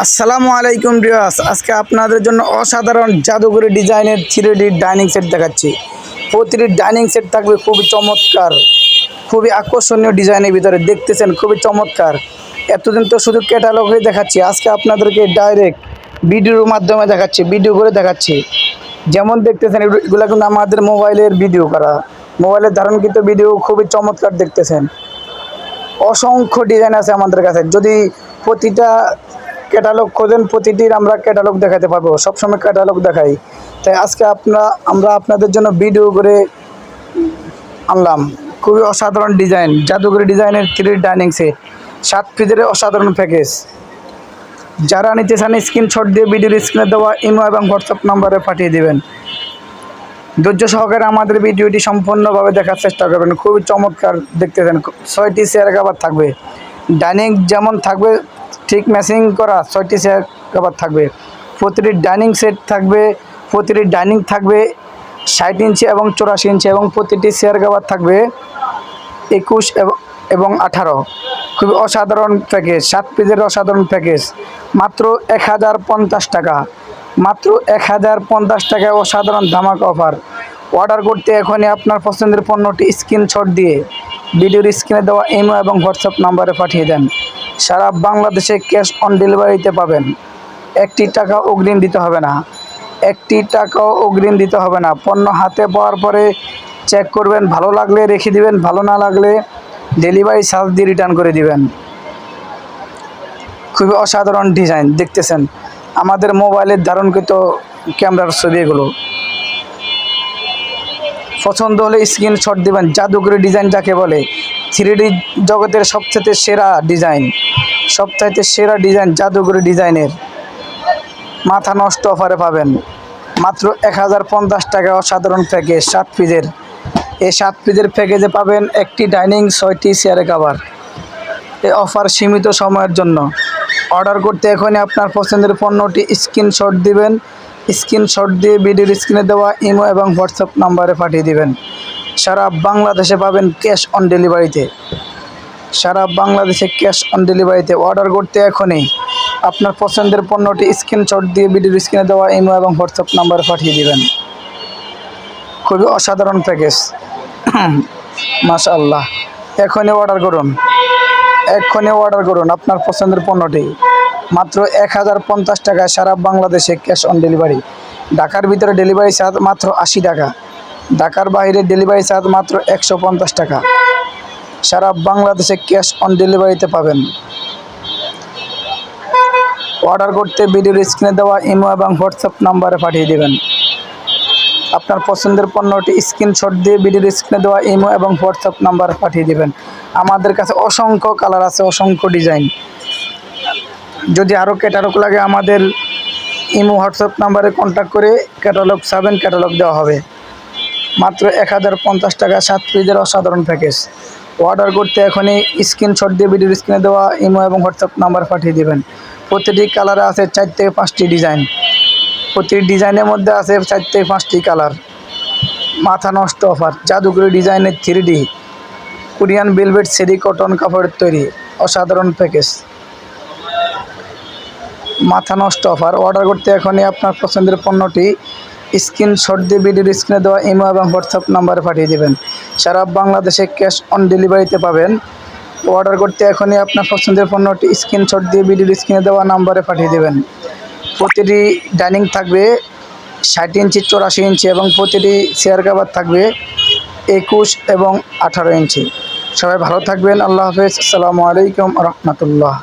আসসালামু আলাইকুম ভিউয়ার্স, আজকে আপনাদের জন্য অসাধারণ জাদুঘরি ডিজাইনের 3D ডাইনিং সেট দেখাচ্ছি। প্রতিটি ডাইনিং সেট থাকবে খুবই চমৎকার, খুবই আকর্ষণীয় ডিজাইনের ভিতরে। দেখতেছেন খুবই চমৎকার। এতদিন তো শুধু ক্যাটালগই দেখাচ্ছি, আজকে আপনাদেরকে ডাইরেক্ট ভিডিওর মাধ্যমে দেখাচ্ছি, ভিডিও করে দেখাচ্ছি। যেমন দেখতেছেন এগুলো কিন্তু আমাদের মোবাইলের ভিডিও করা, মোবাইলের ধারণকৃত ভিডিও, খুবই চমৎকার দেখতেছেন। অসংখ্য ডিজাইন আছে আমাদের কাছে। যদি প্রতিটা ক্যাটালগ খোঁজেন, প্রতিটির আমরা ক্যাটালগ দেখাতে পারবো, সবসময় ক্যাটালগ দেখাই। তাই আজকে আমরা আপনাদের জন্য ভিডিও করে আনলাম। খুবই অসাধারণ ডিজাইন, জাদুঘরি ডিজাইনের 3D ডাইনিং সেট, 7 পিসের অসাধারণ প্যাকেজ। যারা নিতে চান স্ক্রিনশট দিয়ে ভিডিওর স্ক্রিনে দেওয়া ইমো এবং হোয়াটসঅ্যাপ নাম্বারে পাঠিয়ে দেবেন। ধৈর্য সহকারে আমাদের ভিডিওটি সম্পূর্ণভাবে দেখার চেষ্টা করবেন। খুবই চমৎকার দেখতেছেন। 6টি চেয়ার কভার থাকবে, ডাইনিং যেমন থাকবে ঠিক ম্যাচিং করা 6টি চেয়ার কভার থাকবে। প্রতিটি ডাইনিং সেট থাকবে, প্রতিটি ডাইনিং থাকবে 60 ইঞ্চি এবং 84 ইঞ্চি, এবং প্রতিটি চেয়ার কভার থাকবে 21 এবং 18। খুবই অসাধারণ প্যাকেজ, 7 পিসের অসাধারণ প্যাকেজ, মাত্র 1050 টাকা। মাত্র 1050 টাকায় অসাধারণ ধামাকা অফার। অর্ডার করতে এখনই আপনার পছন্দের পণ্যটি স্ক্রিনশট দিয়ে ভিডিওর স্ক্রিনে দেওয়া ইমো এবং হোয়াটসঅ্যাপ নাম্বারে পাঠিয়ে দেন। সারা বাংলাদেশে ক্যাশ অন ডেলিভারিতে পাবেন। 1 টাকা অগ্রিম দিতে হবে না, 1 টাকাও অগ্রিম দিতে হবে না। পণ্য হাতে পাওয়ার পরে চেক করবেন, ভালো লাগলে রেখে দিবেন, ভালো না লাগলে ডেলিভারি চার্জ দিয়ে রিটার্ন করে দিবেন। খুবই অসাধারণ ডিজাইন দেখতেছেন, আমাদের মোবাইলের ধারণকৃত ক্যামেরার ছবি এগুলো। পছন্দ হলে স্ক্রিনশট দিবেন। জাদুঘরি ডিজাইন যাকে বলে, 3D জগতের সবচেয়ে সেরা ডিজাইন, সবচাইতে সেরা ডিজাইন জাদুঘরি ডিজাইনের মাথা নষ্ট অফারে পাবেন। মাত্র 1050 টাকায় অসাধারণ প্যাকেজ 7 পিসের। এই 7 পিসের প্যাকেজে পাবেন একটি ডাইনিং, 6টি চেয়ার কভার। এই অফার সীমিত সময়ের জন্য। অর্ডার করতে এখনই আপনার পছন্দের পণ্যটি স্ক্রিনশট দিবেন, স্ক্রিনশট দিয়ে ভিডিওর স্ক্রিনে দেওয়া ইমো এবং হোয়াটসঅ্যাপ নাম্বারে পাঠিয়ে দিবেন। সারা বাংলাদেশে পাবেন ক্যাশ অন ডেলিভারিতে, সারা বাংলাদেশে ক্যাশ অন ডেলিভারিতে। অর্ডার করতে এখনই আপনার পছন্দের পণ্যটি স্ক্রিনশট দিয়ে ভিডিওর স্ক্রিনে দেওয়া ইমো এবং হোয়াটসঅ্যাপ নাম্বারে পাঠিয়ে দিবেন। খুবই অসাধারণ প্যাকেজ, মাশাআল্লাহ। এখনই অর্ডার করুন, এখনই অর্ডার করুন আপনার পছন্দের পণ্যটি। মাত্র 1050 টাকায় সারা বাংলাদেশে ক্যাশ অন ডেলিভারি। ঢাকার ভিতরে ডেলিভারি চার্জ মাত্র 80 টাকা, ঢাকার বাইরে ডেলিভারি চার্জ মাত্র 150 টাকা। সারা বাংলাদেশে ক্যাশ অন ডেলিভারিতে পাবেন। অর্ডার করতে ভিডিওর স্ক্রিনে দেওয়া ইমো এবং হোয়াটসঅ্যাপ নাম্বারে পাঠিয়ে দেবেন আপনার পছন্দের পণ্যটি। স্ক্রিনশট দিয়ে ভিডিওর স্ক্রিনে দেওয়া ইমো এবং হোয়াটসঅ্যাপ নাম্বারে পাঠিয়ে দেবেন। আমাদের কাছে অসংখ্য কালার আছে, অসংখ্য ডিজাইন। যদি আরও ক্যাটালগ লাগে আমাদের ইমো হোয়াটসঅ্যাপ নাম্বারে কন্ট্যাক্ট করে ক্যাটালগ চাবেন, ক্যাটালগ দেওয়া হবে। মাত্র 1050 টাকা 7 পিসের অসাধারণ প্যাকেজ। অর্ডার করতে এখনই স্ক্রিনশট দিয়ে ভিডিওর স্ক্রিনে দেওয়া ইমো এবং হোয়াটসঅ্যাপ নাম্বার পাঠিয়ে দেবেন। প্রতিটি কালারে আছে 4 থেকে 5টি ডিজাইন, প্রতিটি ডিজাইনের মধ্যে আছে 4 থেকে 5টি কালার। মাথা নষ্ট অফার, জাদুঘরি ডিজাইনের 3D কোরিয়ান ভেলভেট সেরি কটন কাপড়ের তৈরি অসাধারণ প্যাকেজ। মাথা নষ্ট অফার। অর্ডার করতে এখনই আপনার পছন্দের পণ্যটি স্ক্রিনশট দিয়ে ভিডিওর স্ক্রিনে দেওয়া ইমো এবং হোয়াটসঅ্যাপ নাম্বারে পাঠিয়ে দেবেন। সারা বাংলাদেশে ক্যাশ অন ডেলিভারিতে পাবেন। অর্ডার করতে এখনই আপনার পছন্দের পণ্যটি স্ক্রিনশট দিয়ে ভিডিওর স্ক্রিনে দেওয়া নাম্বারে পাঠিয়ে দেবেন। প্রতিটি ডাইনিং থাকবে 60 ইঞ্চি, 84 ইঞ্চি, এবং প্রতিটি চেয়ার কভার থাকবে 21 এবং 18 ইঞ্চি। সবাই ভালো থাকবেন। আল্লাহ হাফেজ। আসসালামু আলাইকুম রহমতুল্লাহ।